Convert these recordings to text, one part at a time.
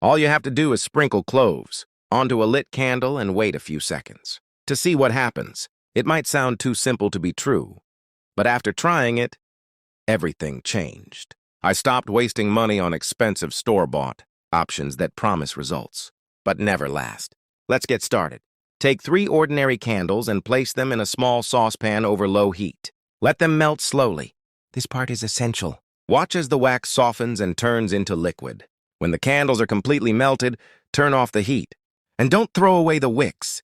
All you have to do is sprinkle cloves onto a lit candle and wait a few seconds to see what happens. It might sound too simple to be true, but after trying it, everything changed. I stopped wasting money on expensive store-bought options that promise results, but never last. Let's get started. Take 3 ordinary candles and place them in a small saucepan over low heat. Let them melt slowly. This part is essential. Watch as the wax softens and turns into liquid. When the candles are completely melted, turn off the heat. And don't throw away the wicks.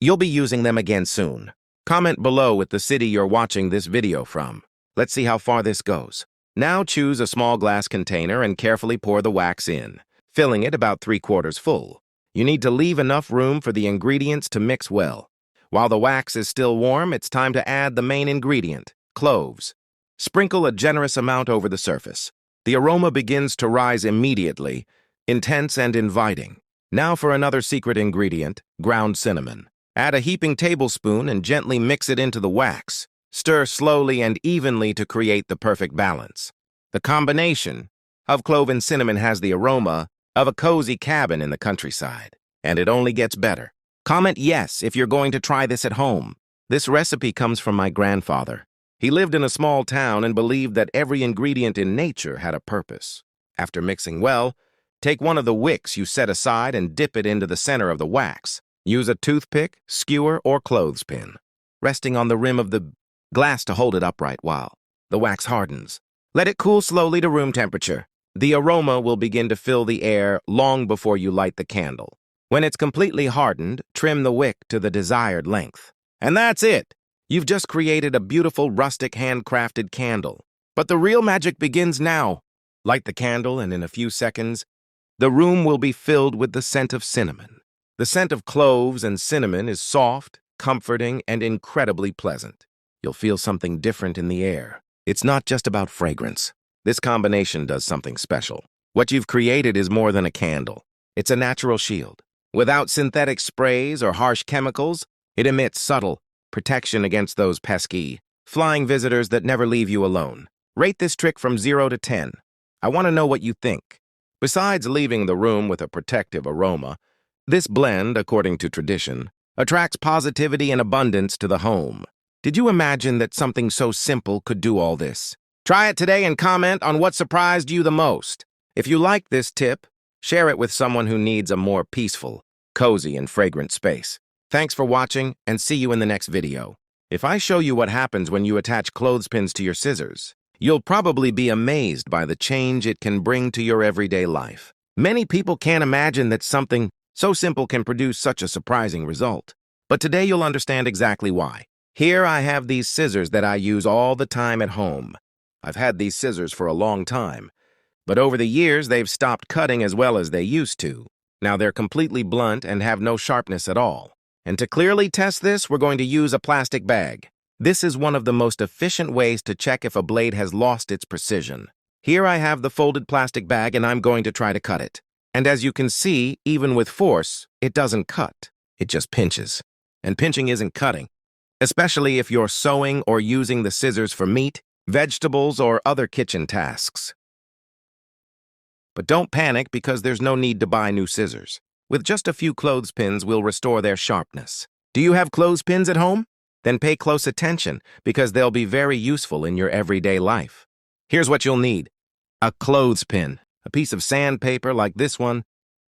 You'll be using them again soon. Comment below with the city you're watching this video from. Let's see how far this goes. Now choose a small glass container and carefully pour the wax in, filling it about 3/4 full. You need to leave enough room for the ingredients to mix well. While the wax is still warm, it's time to add the main ingredient, cloves. Sprinkle a generous amount over the surface. The aroma begins to rise immediately, intense and inviting. Now for another secret ingredient, ground cinnamon. Add a heaping tablespoon and gently mix it into the wax. Stir slowly and evenly to create the perfect balance. The combination of clove and cinnamon has the aroma of a cozy cabin in the countryside, and it only gets better. Comment yes if you're going to try this at home. This recipe comes from my grandfather. He lived in a small town and believed that every ingredient in nature had a purpose. After mixing well, take one of the wicks you set aside and dip it into the center of the wax. Use a toothpick, skewer, or clothespin, resting on the rim of the glass to hold it upright while the wax hardens. Let it cool slowly to room temperature. The aroma will begin to fill the air long before you light the candle. When it's completely hardened, trim the wick to the desired length. And that's it! You've just created a beautiful rustic handcrafted candle. But the real magic begins now. Light the candle and in a few seconds, the room will be filled with the scent of cinnamon. The scent of cloves and cinnamon is soft, comforting, and incredibly pleasant. You'll feel something different in the air. It's not just about fragrance. This combination does something special. What you've created is more than a candle. It's a natural shield. Without synthetic sprays or harsh chemicals, it emits subtle protection against those pesky, flying visitors that never leave you alone. Rate this trick from 0 to 10. I want to know what you think. Besides leaving the room with a protective aroma, this blend, according to tradition, attracts positivity and abundance to the home. Did you imagine that something so simple could do all this? Try it today and comment on what surprised you the most. If you like this tip, share it with someone who needs a more peaceful, cozy, and fragrant space. Thanks for watching, and see you in the next video. If I show you what happens when you attach clothespins to your scissors, you'll probably be amazed by the change it can bring to your everyday life. Many people can't imagine that something so simple can produce such a surprising result. But today you'll understand exactly why. Here I have these scissors that I use all the time at home. I've had these scissors for a long time, but over the years they've stopped cutting as well as they used to. Now they're completely blunt and have no sharpness at all. And to clearly test this, we're going to use a plastic bag. This is one of the most efficient ways to check if a blade has lost its precision. Here I have the folded plastic bag and I'm going to try to cut it. And as you can see, even with force, it doesn't cut. It just pinches. And pinching isn't cutting, especially if you're sewing or using the scissors for meat, vegetables, or other kitchen tasks. But don't panic because there's no need to buy new scissors. With just a few clothespins, we'll restore their sharpness. Do you have clothespins at home? Then pay close attention because they'll be very useful in your everyday life. Here's what you'll need. A clothespin, a piece of sandpaper like this one,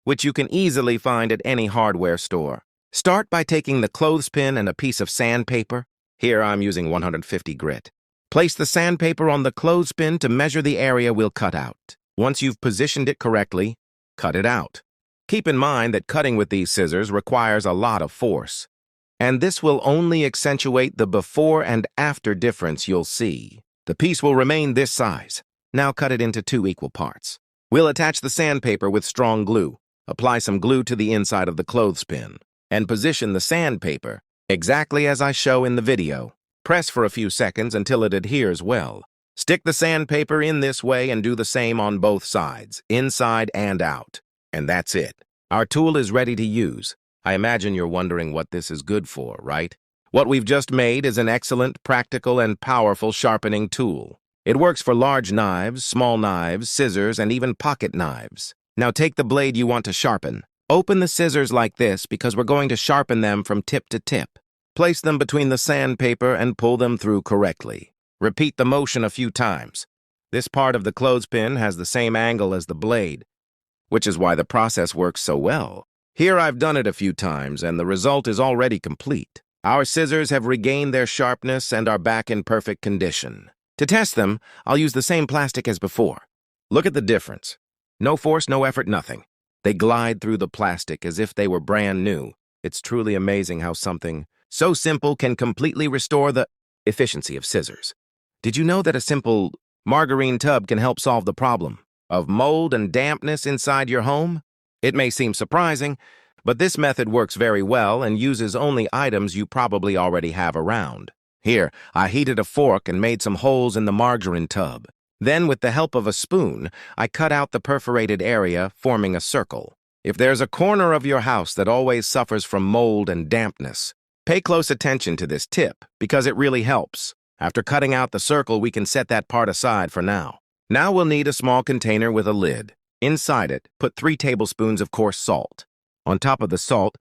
which you can easily find at any hardware store. Start by taking the clothespin and a piece of sandpaper. Here I'm using 150 grit. Place the sandpaper on the clothespin to measure the area we'll cut out. Once you've positioned it correctly, cut it out. Keep in mind that cutting with these scissors requires a lot of force, and this will only accentuate the before and after difference you'll see. The piece will remain this size. Now cut it into 2 equal parts. We'll attach the sandpaper with strong glue. Apply some glue to the inside of the clothespin, and position the sandpaper exactly as I show in the video. Press for a few seconds until it adheres well. Stick the sandpaper in this way and do the same on both sides, inside and out. And that's it. Our tool is ready to use. I imagine you're wondering what this is good for, right? What we've just made is an excellent, practical, and powerful sharpening tool. It works for large knives, small knives, scissors, and even pocket knives. Now take the blade you want to sharpen. Open the scissors like this because we're going to sharpen them from tip to tip. Place them between the sandpaper and pull them through correctly. Repeat the motion a few times. This part of the clothespin has the same angle as the blade, which is why the process works so well. Here I've done it a few times and the result is already complete. Our scissors have regained their sharpness and are back in perfect condition. To test them, I'll use the same plastic as before. Look at the difference. No force, no effort, nothing. They glide through the plastic as if they were brand new. It's truly amazing how something so simple can completely restore the efficiency of scissors. Did you know that a simple margarine tub can help solve the problem of mold and dampness inside your home? It may seem surprising, but this method works very well and uses only items you probably already have around. Here, I heated a fork and made some holes in the margarine tub. Then, with the help of a spoon, I cut out the perforated area, forming a circle. If there's a corner of your house that always suffers from mold and dampness, pay close attention to this tip because it really helps. After cutting out the circle, we can set that part aside for now. Now we'll need a small container with a lid. Inside it, put 3 tablespoons of coarse salt. On top of the salt,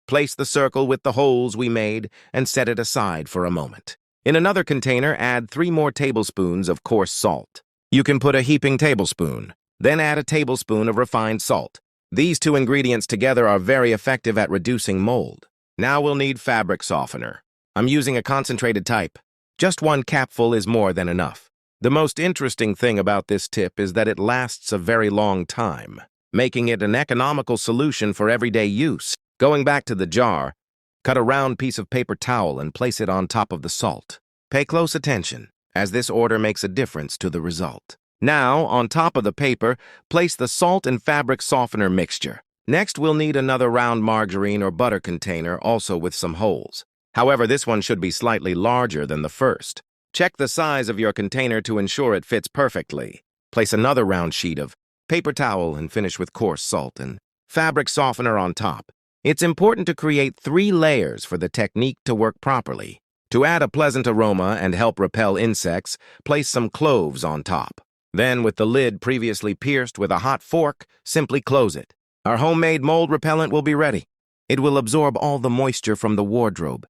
place the circle with the holes we made and set it aside for a moment. In another container, add 3 more tablespoons of coarse salt. You can put a heaping tablespoon, then add a tablespoon of refined salt. These 2 ingredients together are very effective at reducing mold. Now we'll need fabric softener. I'm using a concentrated type. Just 1 capful is more than enough. The most interesting thing about this tip is that it lasts a very long time, making it an economical solution for everyday use. Going back to the jar, cut a round piece of paper towel and place it on top of the salt. Pay close attention, as this order makes a difference to the result. Now, on top of the paper, place the salt and fabric softener mixture. Next, we'll need another round margarine or butter container, also with some holes. However, this one should be slightly larger than the first. Check the size of your container to ensure it fits perfectly. Place another round sheet of paper towel and finish with coarse salt and fabric softener on top. It's important to create 3 layers for the technique to work properly. To add a pleasant aroma and help repel insects, place some cloves on top. Then, with the lid previously pierced with a hot fork, simply close it. Our homemade mold repellent will be ready. It will absorb all the moisture from the wardrobe,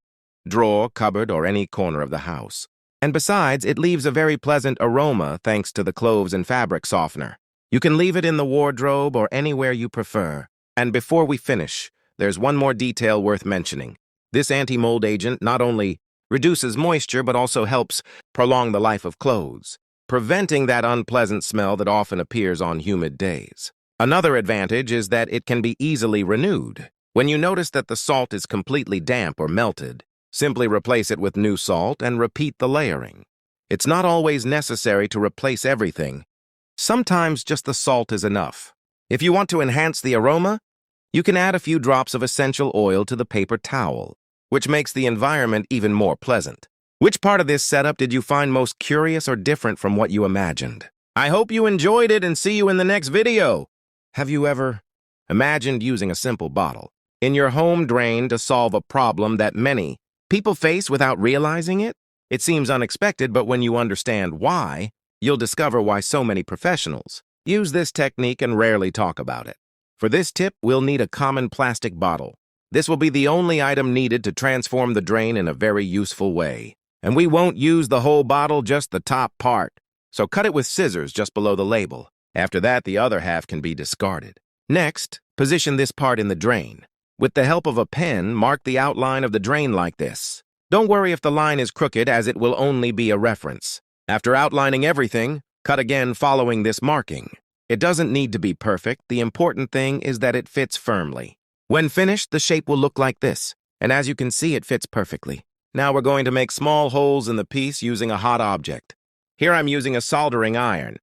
drawer, cupboard, or any corner of the house. And besides, it leaves a very pleasant aroma thanks to the cloves and fabric softener. You can leave it in the wardrobe or anywhere you prefer. And before we finish, there's one more detail worth mentioning. This anti-mold agent not only reduces moisture but also helps prolong the life of clothes, preventing that unpleasant smell that often appears on humid days. Another advantage is that it can be easily renewed. When you notice that the salt is completely damp or melted, simply replace it with new salt and repeat the layering. It's not always necessary to replace everything. Sometimes just the salt is enough. If you want to enhance the aroma, you can add a few drops of essential oil to the paper towel, which makes the environment even more pleasant. Which part of this setup did you find most curious or different from what you imagined? I hope you enjoyed it and see you in the next video. Have you ever imagined using a simple bottle in your home drain to solve a problem that many people face without realizing it? It seems unexpected, but when you understand why, you'll discover why so many professionals use this technique and rarely talk about it. For this tip, we'll need a common plastic bottle. This will be the only item needed to transform the drain in a very useful way. And we won't use the whole bottle, just the top part. So cut it with scissors just below the label. After that, the other half can be discarded. Next, position this part in the drain. With the help of a pen, mark the outline of the drain like this. Don't worry if the line is crooked, as it will only be a reference. After outlining everything, cut again following this marking. It doesn't need to be perfect. The important thing is that it fits firmly. When finished, the shape will look like this. And as you can see, it fits perfectly. Now we're going to make small holes in the piece using a hot object. Here I'm using a soldering iron,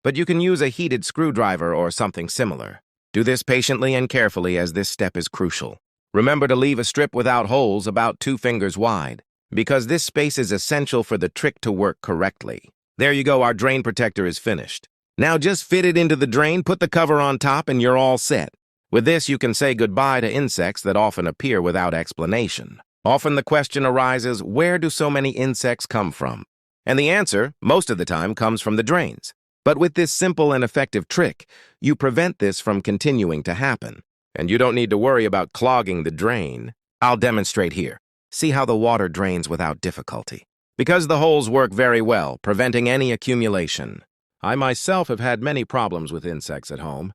but you can use a heated screwdriver or something similar. Do this patiently and carefully, as this step is crucial. Remember to leave a strip without holes about 2 fingers wide, because this space is essential for the trick to work correctly. There you go, our drain protector is finished. Now just fit it into the drain, put the cover on top, and you're all set. With this, you can say goodbye to insects that often appear without explanation. Often the question arises, where do so many insects come from? And the answer, most of the time, comes from the drains. But with this simple and effective trick, you prevent this from continuing to happen. And you don't need to worry about clogging the drain. I'll demonstrate here. See how the water drains without difficulty. Because the holes work very well, preventing any accumulation. I myself have had many problems with insects at home,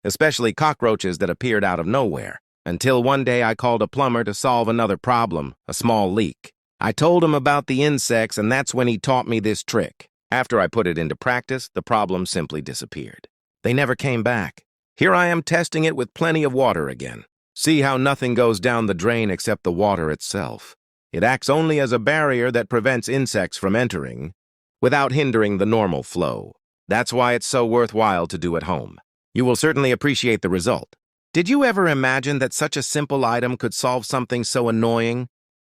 especially cockroaches that appeared out of nowhere, until one day I called a plumber to solve another problem, a small leak. I told him about the insects, and that's when he taught me this trick. After I put it into practice, the problem simply disappeared. They never came back. Here I am testing it with plenty of water again. See how nothing goes down the drain except the water itself. It acts only as a barrier that prevents insects from entering, without hindering the normal flow. That's why it's so worthwhile to do at home. You will certainly appreciate the result. Did you ever imagine that such a simple item could solve something so annoying